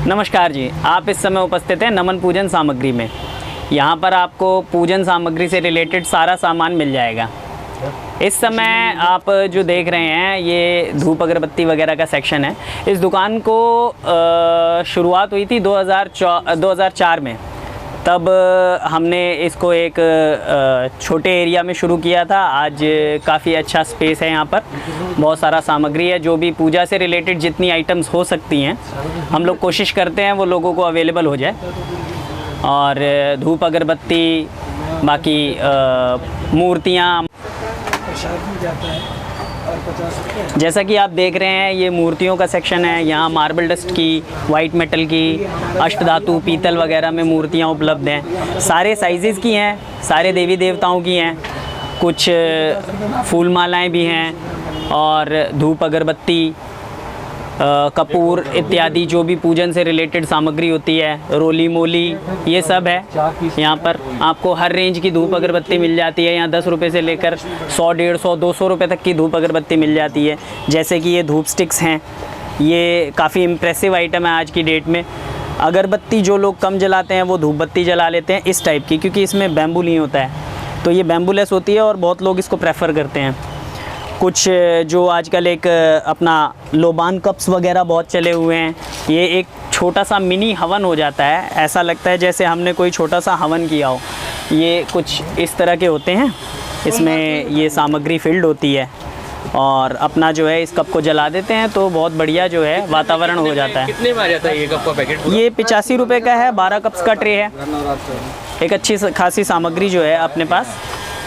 नमस्कार जी, आप इस समय उपस्थित हैं नमन पूजन सामग्री में। यहाँ पर आपको पूजन सामग्री से रिलेटेड सारा सामान मिल जाएगा। इस समय आप जो देख रहे हैं ये धूप अगरबत्ती वगैरह का सेक्शन है। इस दुकान को शुरुआत हुई थी 2004 में। तब हमने इसको एक छोटे एरिया में शुरू किया था। आज काफ़ी अच्छा स्पेस है यहाँ पर, बहुत सारा सामग्री है। जो भी पूजा से रिलेटेड जितनी आइटम्स हो सकती हैं हम लोग कोशिश करते हैं वो लोगों को अवेलेबल हो जाए। और धूप अगरबत्ती, बाकी मूर्तियाँ, जैसा कि आप देख रहे हैं ये मूर्तियों का सेक्शन है। यहाँ मार्बल डस्ट की, वाइट मेटल की, अष्टधातु, पीतल वगैरह में मूर्तियाँ उपलब्ध हैं। सारे साइज़ेस की हैं, सारे देवी देवताओं की हैं। कुछ फूल मालाएँ भी हैं और धूप अगरबत्ती, कपूर इत्यादि जो भी पूजन से रिलेटेड सामग्री होती है, रोली मोली, ये सब है। यहाँ पर आपको हर रेंज की धूप अगरबत्ती मिल जाती है। यहाँ 10 रुपये से लेकर 100, 150, 200 रुपये तक की धूप अगरबत्ती मिल जाती है। जैसे कि ये धूप स्टिक्स हैं, ये काफ़ी इम्प्रेसिव आइटम है आज की डेट में। अगरबत्ती जो लोग कम जलाते हैं वो धूप बत्ती जला लेते हैं इस टाइप की, क्योंकि इसमें बैम्बू नहीं होता है, तो ये बैम्बूलेस होती है और बहुत लोग इसको प्रेफर करते हैं। कुछ जो आजकल एक अपना लोबान कप्स वगैरह बहुत चले हुए हैं, ये एक छोटा सा मिनी हवन हो जाता है। ऐसा लगता है जैसे हमने कोई छोटा सा हवन किया हो। ये कुछ इस तरह के होते हैं, इसमें ये सामग्री फिल्ड होती है और अपना जो है इस कप को जला देते हैं तो बहुत बढ़िया जो है वातावरण हो जाता है। कितने में आ जाता है ये कप का पैकेट? ये 85 रुपये का है, 12 कप्स का ट्रे है। एक अच्छी खासी सामग्री जो है अपने पास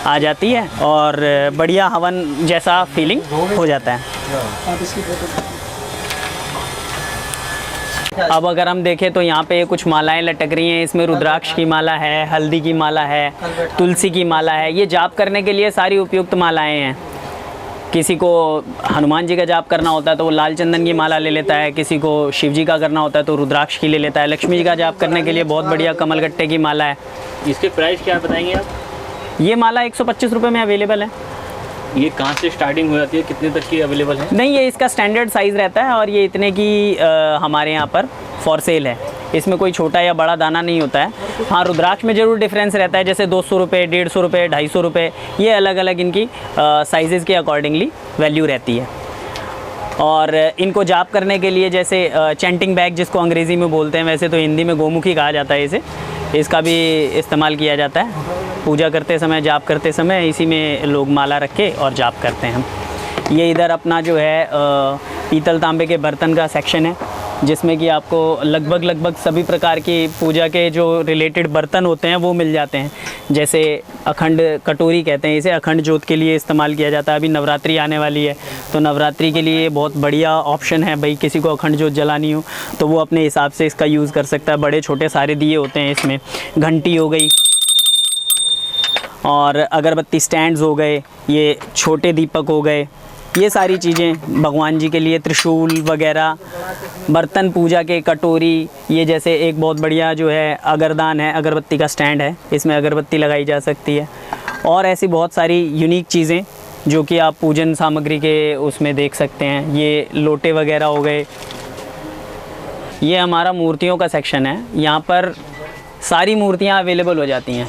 आ जाती है और बढ़िया हवन जैसा फीलिंग हो जाता है। अब अगर हम देखें तो यहाँ पे कुछ मालाएं लटक रही हैं। इसमें रुद्राक्ष की माला है, हल्दी की माला है, तुलसी की माला है। ये जाप करने के लिए सारी उपयुक्त मालाएं हैं। किसी को हनुमान जी का जाप करना होता है तो वो लाल चंदन की माला ले लेता है, किसी को शिव जी का करना होता है तो रुद्राक्ष की ले लेता है। लक्ष्मी जी का जाप करने के लिए बहुत बढ़िया कमलगट्टे की माला है। इसके प्राइस क्या बताएंगे आप? ये माला 125 रुपये में अवेलेबल है। ये कहाँ से स्टार्टिंग हो जाती है, कितने तक की अवेलेबल है? नहीं, ये इसका स्टैंडर्ड साइज़ रहता है और ये इतने की हमारे यहाँ पर फॉर सेल है। इसमें कोई छोटा या बड़ा दाना नहीं होता है। हाँ, रुद्राक्ष में ज़रूर डिफरेंस रहता है, जैसे 200 रुपये, 150 रुपये, 250 रुपये, ये अलग अलग इनकी साइज़ के अकॉर्डिंगली वैल्यू रहती है। और इनको जाप करने के लिए जैसे चैंटिंग बैग जिसको अंग्रेज़ी में बोलते हैं, वैसे तो हिंदी में गोमुखी कहा जाता है इसे, इसका भी इस्तेमाल किया जाता है। पूजा करते समय, जाप करते समय इसी में लोग माला रख के और जाप करते हैं। ये इधर अपना जो है पीतल तांबे के बर्तन का सेक्शन है, जिसमें कि आपको लगभग सभी प्रकार की पूजा के जो रिलेटेड बर्तन होते हैं वो मिल जाते हैं। जैसे अखंड कटोरी कहते हैं इसे, अखंड जोत के लिए इस्तेमाल किया जाता है। अभी नवरात्रि आने वाली है तो नवरात्रि के लिए बहुत बढ़िया ऑप्शन है भाई। किसी को अखंड जोत जलानी हो तो वो अपने हिसाब से इसका यूज़ कर सकता है। बड़े छोटे सारे दिए होते हैं इसमें। घंटी हो गई और अगरबत्ती स्टैंड्स हो गए, ये छोटे दीपक हो गए, ये सारी चीज़ें भगवान जी के लिए, त्रिशूल वगैरह, बर्तन पूजा के, कटोरी, ये जैसे एक बहुत बढ़िया जो है अगरदान है, अगरबत्ती का स्टैंड है, इसमें अगरबत्ती लगाई जा सकती है। और ऐसी बहुत सारी यूनिक चीज़ें जो कि आप पूजन सामग्री के उसमें देख सकते हैं। ये लोटे वगैरह हो गए। ये हमारा मूर्तियों का सेक्शन है। यहाँ पर सारी मूर्तियाँ अवेलेबल हो जाती हैं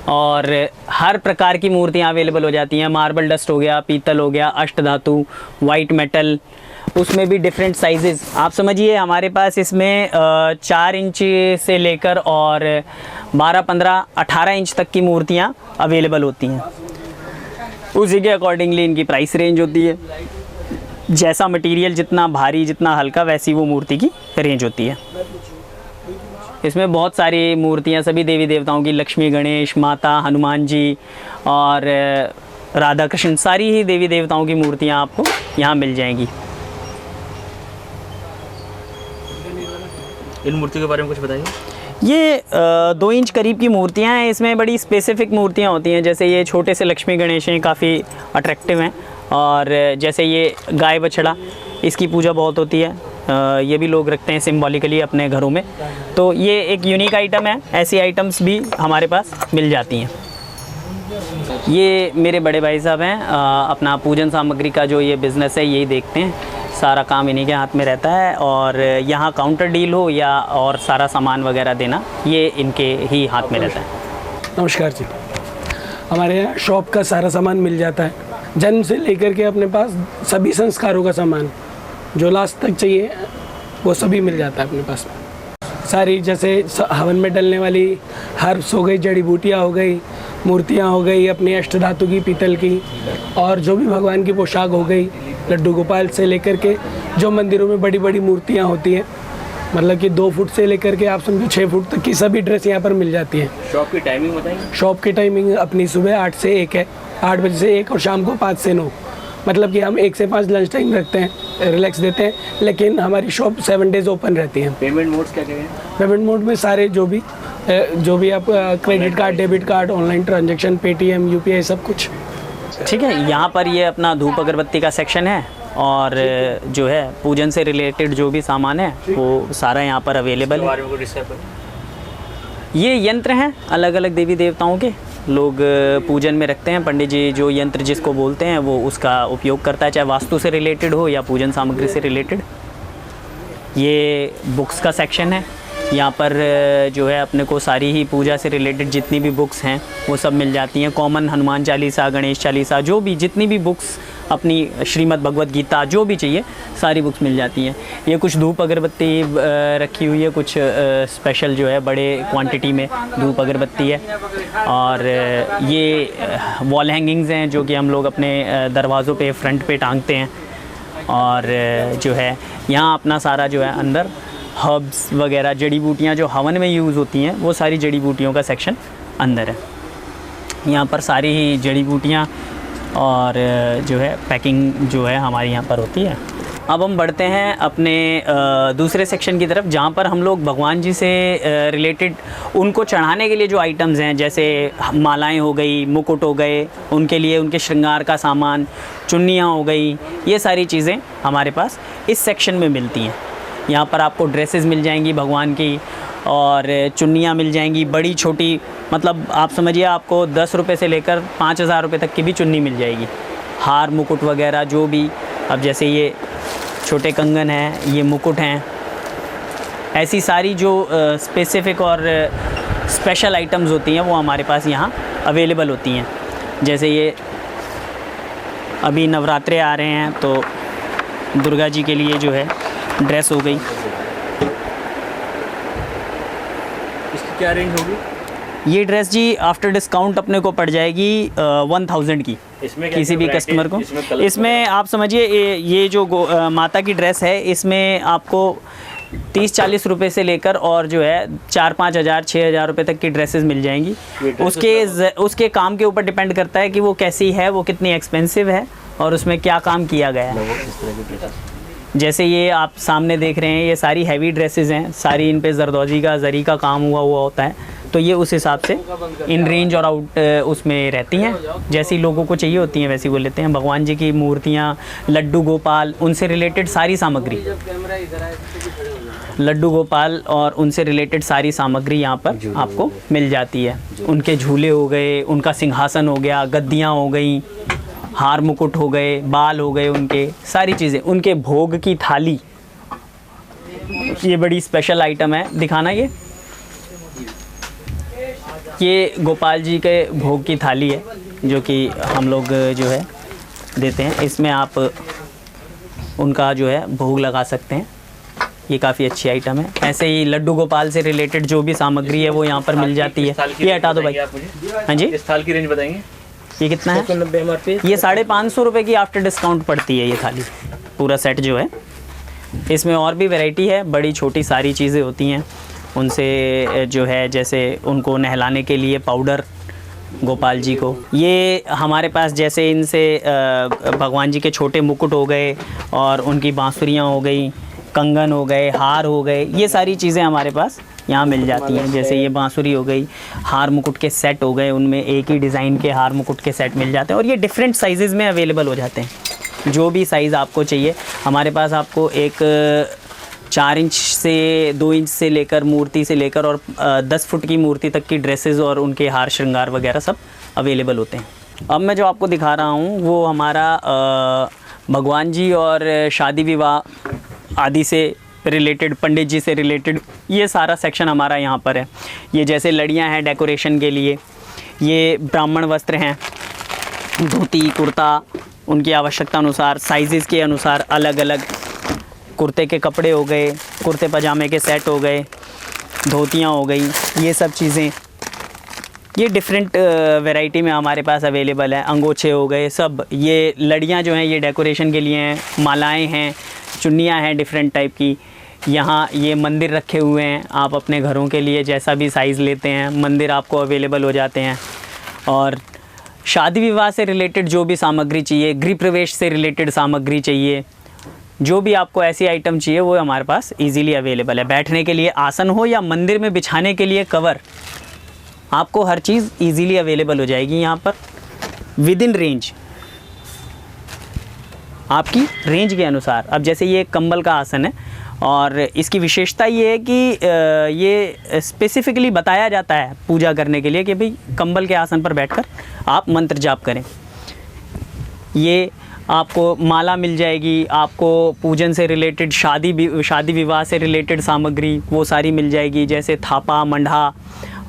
और हर प्रकार की मूर्तियाँ अवेलेबल हो जाती हैं। मार्बल डस्ट हो गया, पीतल हो गया, अष्टधातु, वाइट मेटल, उसमें भी डिफरेंट साइजेस। आप समझिए हमारे पास इसमें 4 इंच से लेकर और 12, 15, 18 इंच तक की मूर्तियाँ अवेलेबल होती हैं। उसी के अकॉर्डिंगली इनकी प्राइस रेंज होती है। जैसा मटेरियल जितना भारी, जितना हल्का, वैसी वो मूर्ति की रेंज होती है। इसमें बहुत सारी मूर्तियाँ, सभी देवी देवताओं की, लक्ष्मी, गणेश, माता, हनुमान जी और राधा कृष्ण, सारी ही देवी देवताओं की मूर्तियाँ आपको यहाँ मिल जाएंगी। इन मूर्तियों के बारे में कुछ बताइए। ये 2 इंच करीब की मूर्तियाँ हैं। इसमें बड़ी स्पेसिफिक मूर्तियाँ होती हैं, जैसे ये छोटे से लक्ष्मी गणेश हैं, काफ़ी अट्रैक्टिव हैं। और जैसे ये गाय बछड़ा, इसकी पूजा बहुत होती है, ये भी लोग रखते हैं सिम्बॉलिकली अपने घरों में। तो ये एक यूनिक आइटम है, ऐसी आइटम्स भी हमारे पास मिल जाती हैं। ये मेरे बड़े भाई साहब हैं, अपना पूजन सामग्री का जो ये बिज़नेस है यही देखते हैं, सारा काम इन्हीं के हाथ में रहता है। और यहाँ काउंटर डील हो या और सारा सामान वगैरह देना, ये इनके ही हाथ में रहता है। नमस्कार जी, हमारे यहाँ शॉप का सारा सामान मिल जाता है, जन्म से लेकर के अपने पास सभी संस्कारों का सामान जो लास्ट तक चाहिए वो सभी मिल जाता है अपने पास। सारी जैसे हवन में डलने वाली हर्ब्स हो गई, जड़ी बूटियाँ हो गई, मूर्तियाँ हो गई अपनी अष्टधातु की, पीतल की, और जो भी भगवान की पोशाक हो गई, लड्डू गोपाल से लेकर के जो मंदिरों में बड़ी बड़ी मूर्तियाँ होती हैं, मतलब कि 2 फुट से लेकर के आप समझो 6 फुट तक की सभी ड्रेस यहाँ पर मिल जाती है। शॉप की टाइमिंग बताएंगे। शॉप की टाइमिंग अपनी सुबह 8 से 1 है, 8 बजे से 1, और शाम को 5 से 9। मतलब कि हम 1 से 5 लंच टाइम रखते हैं, रिलैक्स देते हैं, लेकिन हमारी शॉप 7 डेज़ ओपन रहती है। पेमेंट मोड्स क्या क्या हैं? पेमेंट मोड में सारे जो भी आप credit card, debit card, online transaction, Paytm, UPI, सब कुछ। ठीक है, यहाँ पर ये अपना धूप अगरबत्ती का सेक्शन है, और जो है पूजन से रिलेटेड जो भी सामान है वो सारा यहाँ पर अवेलेबल है। ये यंत्र हैं अलग अलग देवी देवताओं के, लोग पूजन में रखते हैं। पंडित जी जो यंत्र जिसको बोलते हैं वो उसका उपयोग करता है, चाहे वास्तु से रिलेटेड हो या पूजन सामग्री से रिलेटेड। ये बुक्स का सेक्शन है, यहाँ पर जो है अपने को सारी ही पूजा से रिलेटेड जितनी भी बुक्स हैं वो सब मिल जाती हैं। कॉमन हनुमान चालीसा, गणेश चालीसा, जो भी जितनी भी बुक्स, अपनी श्रीमद् भगवत गीता, जो भी चाहिए सारी बुक्स मिल जाती हैं। ये कुछ धूप अगरबत्ती रखी हुई है, कुछ स्पेशल जो है बड़े क्वांटिटी में धूप अगरबत्ती है। और ये वॉल हैंगिंग्स हैं जो कि हम लोग अपने दरवाज़ों पे, फ्रंट पे टांगते हैं। और जो है यहाँ अपना सारा जो है अंदर हर्ब्स वगैरह, जड़ी बूटियाँ जो हवन में यूज़ होती हैं, वो सारी जड़ी बूटियों का सेक्शन अंदर है। यहाँ पर सारी ही जड़ी बूटियाँ और जो है पैकिंग जो है हमारी यहाँ पर होती है। अब हम बढ़ते हैं अपने दूसरे सेक्शन की तरफ, जहाँ पर हम लोग भगवान जी से रिलेटेड उनको चढ़ाने के लिए जो आइटम्स हैं, जैसे मालाएं हो गई, मुकुट हो गए, उनके लिए उनके श्रृंगार का सामान, चुन्नियाँ हो गई, ये सारी चीज़ें हमारे पास इस सेक्शन में मिलती हैं। यहाँ पर आपको ड्रेसेस मिल जाएंगी भगवान की, और चुन्नियाँ मिल जाएंगी बड़ी छोटी, मतलब आप समझिए आपको 10 रुपये से लेकर 5000 रुपये तक की भी चुन्नी मिल जाएगी। हार, मुकुट वगैरह जो भी, अब जैसे ये छोटे कंगन हैं, ये मुकुट हैं, ऐसी सारी जो स्पेसिफ़िक और स्पेशल आइटम्स होती हैं वो हमारे पास यहाँ अवेलेबल होती हैं। जैसे ये अभी नवरात्रे आ रहे हैं तो दुर्गा जी के लिए जो है ड्रेस हो गई। इसकी क्या रेंज होगी? ये ड्रेस जी आफ्टर डिस्काउंट अपने को पड़ जाएगी 1000 की इसमें किसी भी कस्टमर को। इसमें आप समझिए ये जो माता की ड्रेस है, इसमें आपको 30-40 रुपये से लेकर और जो है 4-5 हज़ार 6,000 रुपये तक की ड्रेसेस मिल जाएंगी। उसके काम के ऊपर डिपेंड करता है कि वो कैसी है, वो कितनी एक्सपेंसिव है और उसमें क्या काम किया गया है। जैसे ये आप सामने देख रहे हैं, ये सारी हैवी ड्रेसेस हैं, सारी इन पे जरदोजी का, जरी का काम हुआ होता है, तो ये उस हिसाब से इन रेंज और आउट उसमें रहती हैं। जैसी लोगों को चाहिए होती हैं वैसी वो लेते हैं। भगवान जी की मूर्तियाँ, लड्डू गोपाल, उनसे रिलेटेड सारी सामग्री, लड्डू गोपाल और उनसे रिलेटेड सारी सामग्री यहाँ पर आपको मिल जाती है। उनके झूले हो गए, उनका सिंहासन हो गया, गद्दियाँ हो गई, हार मुकुट हो गए, बाल हो गए, उनके सारी चीज़ें, उनके भोग की थाली, ये बड़ी स्पेशल आइटम है। दिखाना ये गोपाल जी के भोग की थाली है जो कि हम लोग जो है देते हैं। इसमें आप उनका जो है भोग लगा सकते हैं। ये काफ़ी अच्छी आइटम है। ऐसे ही लड्डू गोपाल से रिलेटेड जो भी सामग्री है वो यहाँ पर मिल जाती है। ये हटा दो भाई। हाँ जी, इस थाल की रेंज बताएंगे? ये कितना है? 190 MRP। ये 550 रुपये की आफ्टर डिस्काउंट पड़ती है ये थाली, पूरा सेट जो है। इसमें और भी वैरायटी है, बड़ी छोटी सारी चीज़ें होती हैं। उनसे जो है जैसे उनको नहलाने के लिए पाउडर गोपाल जी को। ये हमारे पास जैसे इनसे भगवान जी के छोटे मुकुट हो गए और उनकी बांसुरियाँ हो गई, कंगन हो गए, हार हो गए, ये सारी चीज़ें हमारे पास यहाँ मिल जाती हैं। जैसे ये बांसुरी हो गई, हार मुकुट के सेट हो गए, उनमें एक ही डिज़ाइन के हार मुकुट के सेट मिल जाते हैं और ये डिफरेंट साइज़ में अवेलेबल हो जाते हैं। जो भी साइज़ आपको चाहिए हमारे पास आपको एक 4 इंच से 2 इंच से लेकर मूर्ति से लेकर और 10 फुट की मूर्ति तक की ड्रेसेस और उनके हार श्रृंगार वगैरह सब अवेलेबल होते हैं। अब मैं जो आपको दिखा रहा हूँ वो हमारा भगवान जी और शादी विवाह आदि से रिलेटेड, पंडित जी से रिलेटेड ये सारा सेक्शन हमारा यहाँ पर है। ये जैसे लड़ियाँ हैं डेकोरेशन के लिए, ये ब्राह्मण वस्त्र हैं, धोती कुर्ता उनकी आवश्यकता अनुसार साइज़ के अनुसार अलग अलग, कुर्ते के कपड़े हो गए, कुर्ते पजामे के सेट हो गए, धोतियाँ हो गई, ये सब चीज़ें ये डिफरेंट वैरायटी में हमारे पास अवेलेबल है। अंगोछे हो गए सब, ये लड़ियाँ जो हैं ये डेकोरेशन के लिए हैं, मालाएं हैं, चुन्नियाँ हैं डिफरेंट टाइप की। यहाँ ये मंदिर रखे हुए हैं, आप अपने घरों के लिए जैसा भी साइज़ लेते हैं मंदिर आपको अवेलेबल हो जाते हैं। और शादी विवाह से रिलेटेड जो भी सामग्री चाहिए, गृह प्रवेश से रिलेटेड सामग्री चाहिए, जो भी आपको ऐसी आइटम चाहिए वो हमारे पास इजीली अवेलेबल है। बैठने के लिए आसन हो या मंदिर में बिछाने के लिए कवर, आपको हर चीज़ इजीली अवेलेबल हो जाएगी यहाँ पर विद इन रेंज, आपकी रेंज के अनुसार। अब जैसे ये कंबल का आसन है और इसकी विशेषता ये है कि ये स्पेसिफिकली बताया जाता है पूजा करने के लिए कि भाई कंबल के आसन पर बैठकर आप मंत्र जाप करें। ये आपको माला मिल जाएगी, आपको पूजन से रिलेटेड शादी विवाह से रिलेटेड सामग्री वो सारी मिल जाएगी, जैसे थापा, मंडा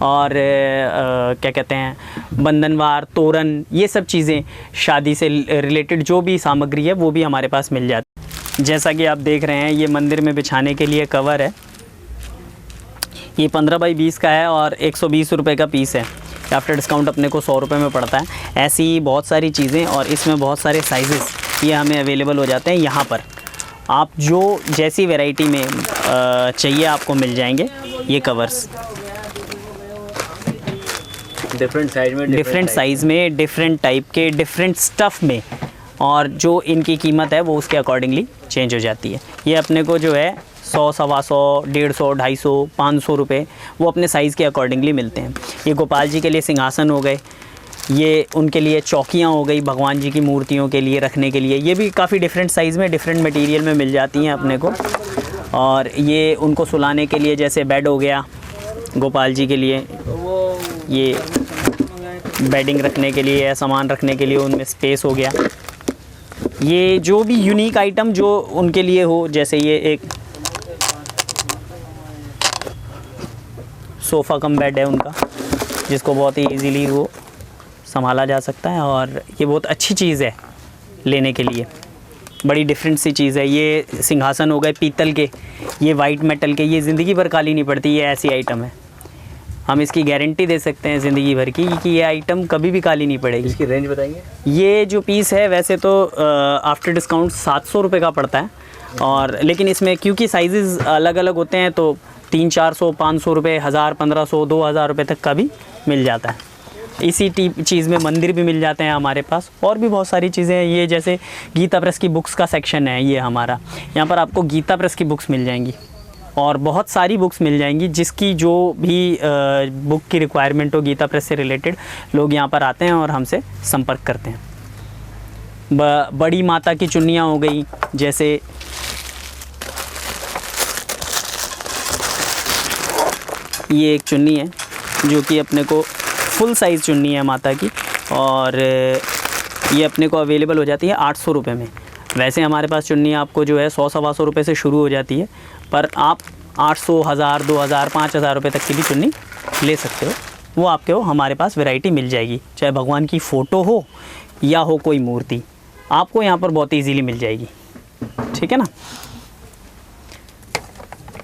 और क्या कहते हैं बंधनवार, तोरण, ये सब चीज़ें शादी से रिलेटेड जो भी सामग्री है वो भी हमारे पास मिल जाती है। जैसा कि आप देख रहे हैं ये मंदिर में बिछाने के लिए कवर है, ये 15 बाई 20 का है और 120 रुपये का पीस है। आफ्टर डिस्काउंट अपने को 100 रुपये में पड़ता है। ऐसी बहुत सारी चीज़ें और इसमें बहुत सारे साइज़ेस ये हमें अवेलेबल हो जाते हैं। यहाँ पर आप जो जैसी वैरायटी में चाहिए आपको मिल जाएंगे ये कवर्स, डिफरेंट साइज में, डिफरेंट साइज़ में, डिफरेंट टाइप के, डिफरेंट स्टफ़ में, और जो इनकी कीमत है वो उसके अकॉर्डिंगली चेंज हो जाती है। ये अपने को जो है 100, 125, 150, 250, 500 रुपये वो अपने साइज़ के अकॉर्डिंगली मिलते हैं। ये गोपाल जी के लिए सिंहासन हो गए, ये उनके लिए चौकियाँ हो गई, भगवान जी की मूर्तियों के लिए रखने के लिए, ये भी काफ़ी डिफरेंट साइज़ में, डिफरेंट मटेरियल में मिल जाती हैं अपने को। और ये उनको सुलाने के लिए जैसे बेड हो गया गोपाल जी के लिए, ये बेडिंग रखने के लिए या सामान रखने के लिए उनमें स्पेस हो गया। ये जो भी यूनिक आइटम जो उनके लिए हो, जैसे ये एक सोफ़ा कम बेड है उनका, जिसको बहुत ही इजीली वो संभाला जा सकता है और ये बहुत अच्छी चीज़ है लेने के लिए, बड़ी डिफरेंट सी चीज़ है। ये सिंहासन हो गए पीतल के, ये वाइट मेटल के, ये ज़िंदगी भर काली नहीं पड़ती, ये ऐसी आइटम है, हम इसकी गारंटी दे सकते हैं ज़िंदगी भर की कि ये आइटम कभी भी काली नहीं पड़ेगी। इसकी रेंज बताएंगे? ये जो पीस है वैसे तो आफ्टर डिस्काउंट 700 रुपये का पड़ता है, और लेकिन इसमें क्योंकि साइज़ अलग अलग होते हैं तो 300, 400, 500 रुपये, 1000, 1500, 2000 रुपये तक का भी मिल जाता है। इसी चीज़ में मंदिर भी मिल जाते हैं हमारे पास, और भी बहुत सारी चीज़ें हैं। ये जैसे गीता प्रेस की बुक्स का सेक्शन है ये हमारा, यहाँ पर आपको गीता प्रेस की बुक्स मिल जाएंगी और बहुत सारी बुक्स मिल जाएंगी, जिसकी जो भी बुक की रिक्वायरमेंट हो गीता प्रेस से रिलेटेड, लोग यहाँ पर आते हैं और हमसे संपर्क करते हैं। बड़ी माता की चुन्नियाँ हो गई, जैसे ये एक चुन्नी है जो कि अपने को फुल साइज़ चुन्नी है माता की, और ये अपने को अवेलेबल हो जाती है 800 रुपये में। वैसे हमारे पास चुन्नी आपको जो है 100, 125 रुपये से शुरू हो जाती है, पर आप 800, 1000, 2000, 5000 रुपये तक की भी चुन्नी ले सकते हो। वो आपके हो हमारे पास वैरायटी मिल जाएगी, चाहे भगवान की फ़ोटो हो या हो कोई मूर्ति, आपको यहाँ पर बहुत ईजीली मिल जाएगी। ठीक है ना।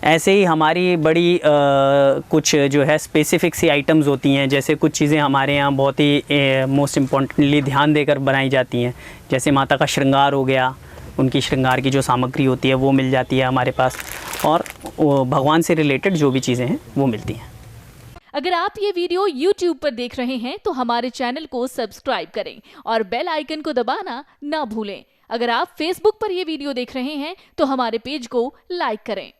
ऐसे ही हमारी बड़ी कुछ जो है स्पेसिफ़िक सी आइटम्स होती हैं, जैसे कुछ चीज़ें हमारे यहाँ बहुत ही मोस्ट इम्पॉर्टेंटली ध्यान देकर बनाई जाती हैं, जैसे माता का श्रृंगार हो गया, उनकी श्रृंगार की जो सामग्री होती है वो मिल जाती है हमारे पास, और वो भगवान से रिलेटेड जो भी चीज़ें हैं वो मिलती हैं। अगर आप ये वीडियो YouTube पर देख रहे हैं तो हमारे चैनल को सब्सक्राइब करें और बेल आइकन को दबाना ना भूलें। अगर आप Facebook पर ये वीडियो देख रहे हैं तो हमारे पेज को लाइक करें।